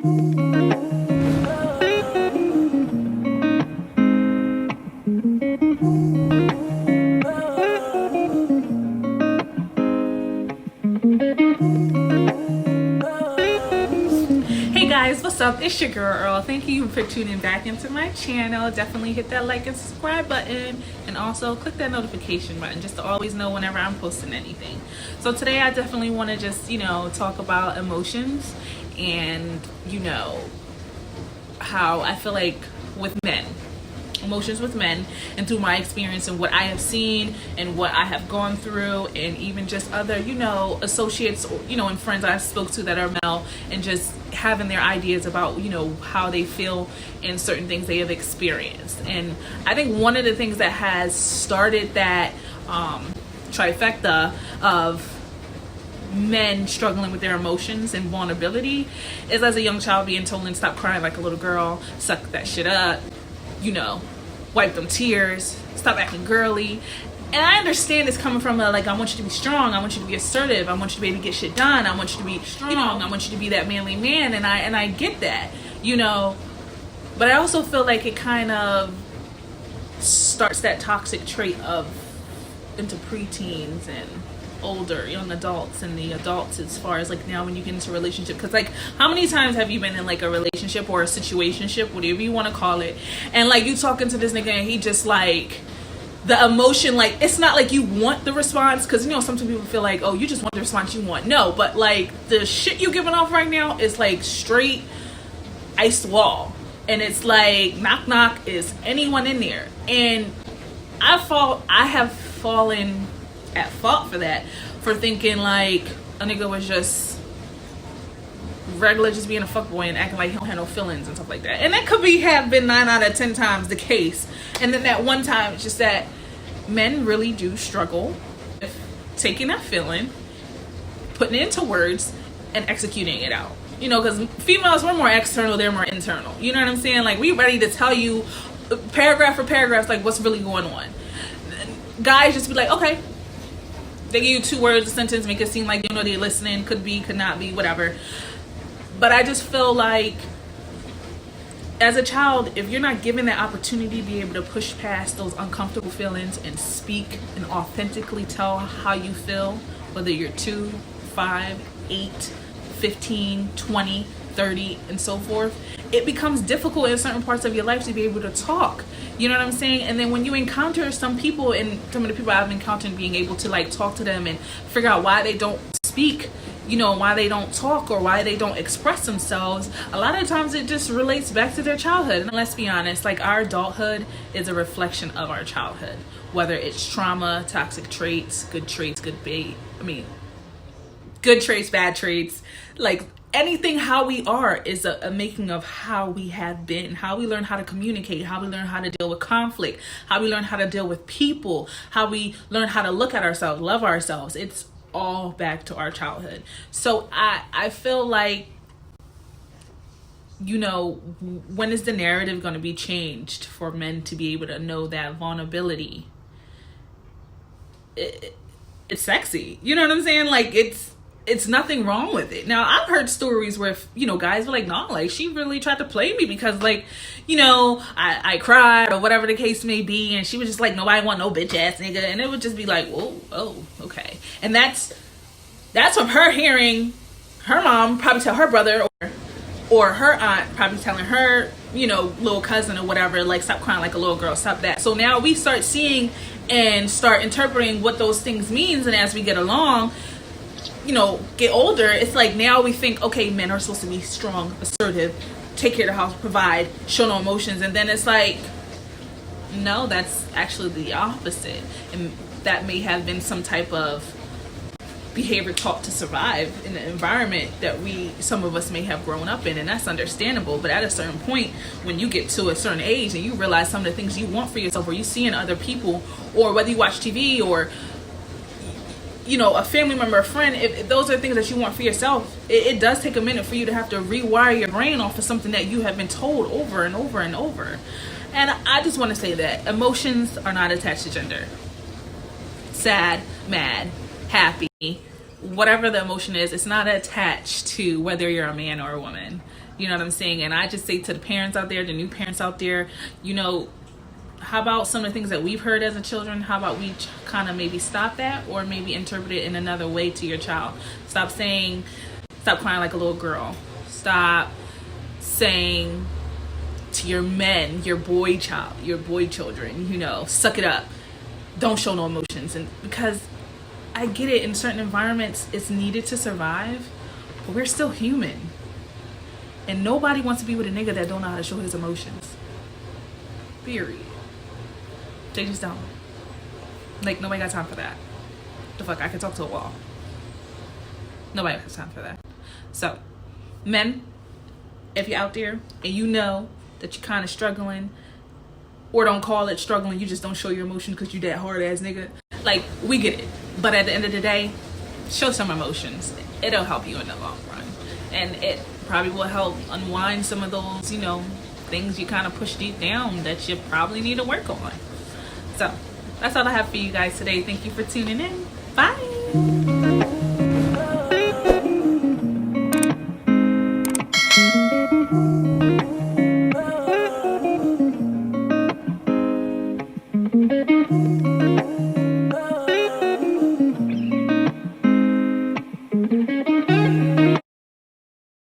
Hey guys, what's up? It's your girl Earl. Thank you for tuning back into my channel. Definitely hit that like and subscribe button, and also click that notification button just to always know whenever I'm posting anything. So today I definitely want to just, talk about emotions and, how I feel like with men. Emotions with men, and through my experience and what I have seen and what I have gone through, and even just other associates and friends I spoke to that are male, and just having their ideas about how they feel in certain things they have experienced. And I think one of the things that has started that trifecta of men struggling with their emotions and vulnerability is as a young child being told to stop crying like a little girl, suck that shit up, wipe them tears, stop acting girly. And I understand it's coming from I want you to be strong, I want you to be assertive, I want you to be able to get shit done, I want you to be strong, I want you to be that manly man, and I get that, but I also feel like it kind of starts that toxic trait of into preteens and older young adults, and the adults as far as now when you get into a relationship, because how many times have you been in a relationship or a situationship, whatever you want to call it, and you talking to this nigga and he just the emotion, it's not you want the response, because some people feel oh, you just want the response you want. No, but the shit you giving off right now is straight ice wall, and it's knock knock, is anyone in there? And I have fallen at fault for that, for thinking a nigga was just regular, just being a fuckboy and acting like he don't have no feelings and stuff like that. And that could have been 9 out of 10 times the case. And then that one time, it's just that men really do struggle with taking that feeling, putting it into words, and executing it out. Because females, we're more external, they're more internal. You know what I'm saying? We ready to tell you paragraph for paragraph what's really going on. Guys just be okay. They give you 2 words, a sentence, make it seem like they're listening, could be, could not be, whatever. But I just feel as a child, if you're not given that opportunity to be able to push past those uncomfortable feelings and speak and authentically tell how you feel, whether you're 2, 5, 8, 15, 20, 30, and so forth, it becomes difficult in certain parts of your life to be able to talk. You know what I'm saying? And then when you encounter some people, and some of the people I've encountered, being able to talk to them and figure out why they don't speak, why they don't talk, or why they don't express themselves, a lot of times it just relates back to their childhood. And let's be honest, our adulthood is a reflection of our childhood, whether it's trauma, toxic traits, good traits, good traits, bad traits, anything. How we are is a making of how we have been, how we learn how to communicate, how we learn how to deal with conflict, how we learn how to deal with people, how we learn how to look at ourselves, love ourselves. It's all back to our childhood. So I feel when is the narrative going to be changed for men to be able to know that vulnerability, it's sexy? You know what I'm saying? It's nothing wrong with it. Now, I've heard stories where, guys were no, she really tried to play me because, I cried or whatever the case may be. And she was just nobody want no bitch ass nigga. And it would just be whoa, oh, okay. And that's from her hearing her mom probably tell her brother, or her aunt probably telling her, little cousin or whatever, stop crying like a little girl, stop that. So now we start seeing and start interpreting what those things means. And as we get along, get older, it's now we think, okay, men are supposed to be strong, assertive, take care of the house, provide, show no emotions. And then it's no, that's actually the opposite. And that may have been some type of behavior taught to survive in the environment that some of us may have grown up in, and that's understandable. But at a certain point, when you get to a certain age and you realize some of the things you want for yourself, or you see in other people, or whether you watch TV, or a family member, a friend, if those are things that you want for yourself, it does take a minute for you to have to rewire your brain off of something that you have been told over and over and over. And I just want to say that emotions are not attached to gender. Sad, mad, happy, whatever the emotion is, it's not attached to whether you're a man or a woman. You know what I'm saying? And I just say to the parents out there, the new parents out there, you know, how about some of the things that we've heard as a children? How about we kind of maybe stop that, or maybe interpret it in another way to your child? Stop crying like a little girl. Stop saying to your men, your boy children, you know, suck it up. Don't show no emotions. And because I get it, in certain environments, it's needed to survive, but we're still human. And nobody wants to be with a nigga that don't know how to show his emotions. Period. They just don't. Like, nobody got time for that. The fuck, I can talk to a wall. Nobody has time for that. So, men, if you're out there and you know that you're kind of struggling, or don't call it struggling, you just don't show your emotion because you that hard ass nigga. Like, we get it. But at the end of the day, show some emotions. It'll help you in the long run. And it probably will help unwind some of those, you know, things you kind of push deep down that you probably need to work on. So, that's all I have for you guys today. Thank you for tuning in. Bye.